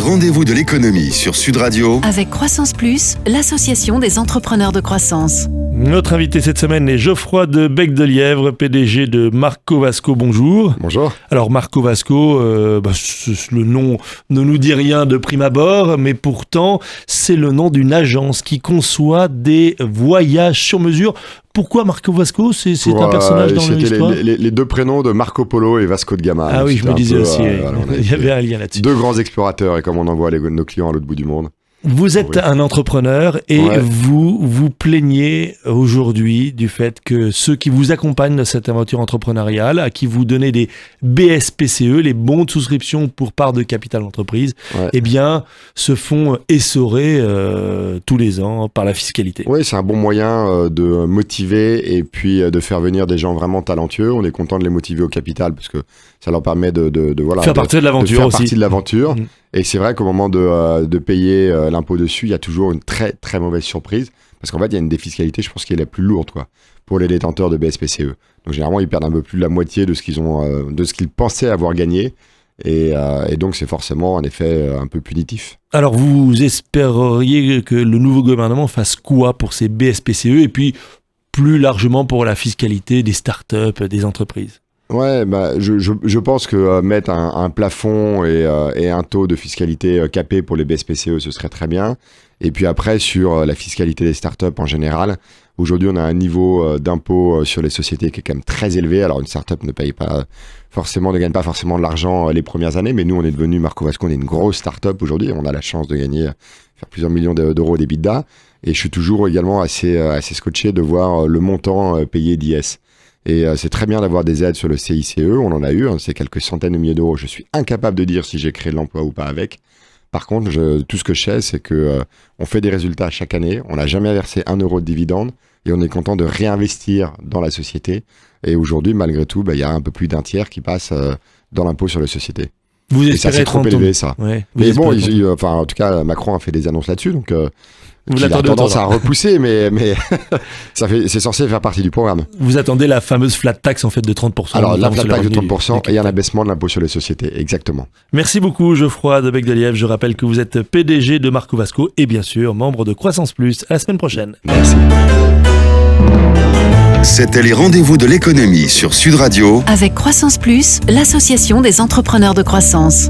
rendez-vous de l'économie sur Sud Radio avec Croissance Plus, l'association des entrepreneurs de croissance. Notre invité cette semaine est Geoffroy de Bec-de-Lièvre, PDG de Marco Vasco. Bonjour. Bonjour. Alors Marco Vasco, le nom ne nous dit rien de prime abord, mais pourtant c'est le nom d'une agence qui conçoit des voyages sur mesure. Pourquoi Marco Vasco ? C'est un personnage dans l'histoire. C'était les deux prénoms de Marco Polo et Vasco de Gama. Ah oui, je me disais aussi. Il y avait un lien là-dessus. Deux grands explorateurs, et comme on envoie nos clients à l'autre bout du monde. Vous êtes un entrepreneur et vous vous plaignez aujourd'hui du fait que ceux qui vous accompagnent dans cette aventure entrepreneuriale, à qui vous donnez des BSPCE, les bons de souscription pour part de capital d'entreprise, eh bien, se font essorer tous les ans par la fiscalité. Oui, c'est un bon moyen de motiver et puis de faire venir des gens vraiment talentueux. On est content de les motiver au capital parce que ça leur permet de faire partie de l'aventure aussi. Partie de l'aventure. Et c'est vrai qu'au moment de payer l'impôt dessus, il y a toujours une très très mauvaise surprise. Parce qu'en fait, il y a une défiscalité, je pense, qui est la plus lourde pour les détenteurs de BSPCE. Donc généralement, ils perdent un peu plus de la moitié de ce qu'ils pensaient avoir gagné. Et donc, c'est forcément, en effet, un peu punitif. Alors, vous espéreriez que le nouveau gouvernement fasse quoi pour ces BSPCE et puis plus largement pour la fiscalité des startups, des entreprises ? Ouais, je pense que mettre un plafond et un taux de fiscalité capé pour les BSPCE, ce serait très bien. Et puis après, sur la fiscalité des startups en général, aujourd'hui, on a un niveau d'impôt sur les sociétés qui est quand même très élevé. Alors, une startup ne gagne pas forcément de l'argent les premières années, mais nous, on est devenu Marco Vasco, on est une grosse startup aujourd'hui. On a la chance de faire plusieurs millions d'euros d'EBITDA. Et je suis toujours également assez scotché de voir le montant payé d'IS. Et c'est très bien d'avoir des aides sur le CICE, on en a eu, c'est quelques centaines de milliers d'euros. Je suis incapable de dire si j'ai créé de l'emploi ou pas avec. Par contre, tout ce que je sais, c'est que on fait des résultats chaque année, on n'a jamais versé 1 euro de dividende et on est content de réinvestir dans la société. Et aujourd'hui, malgré tout, il y a un peu plus d'un tiers qui passe dans l'impôt sur les sociétés. Vous espérez c'est trop élevé, ça. Ouais, mais bon, en tout cas, Macron a fait des annonces là-dessus, donc... Vous il a tendance à repousser, mais c'est censé faire partie du programme. Vous attendez la fameuse flat tax en fait de 30%. Alors la flat tax de 30% et un abaissement de l'impôt sur les sociétés, exactement. Merci beaucoup Geoffroy de Bec-de-Lièvre. Je rappelle que vous êtes PDG de Marco Vasco et bien sûr membre de Croissance Plus. À la semaine prochaine. Merci. C'était les rendez-vous de l'économie sur Sud Radio avec Croissance Plus, l'association des entrepreneurs de croissance.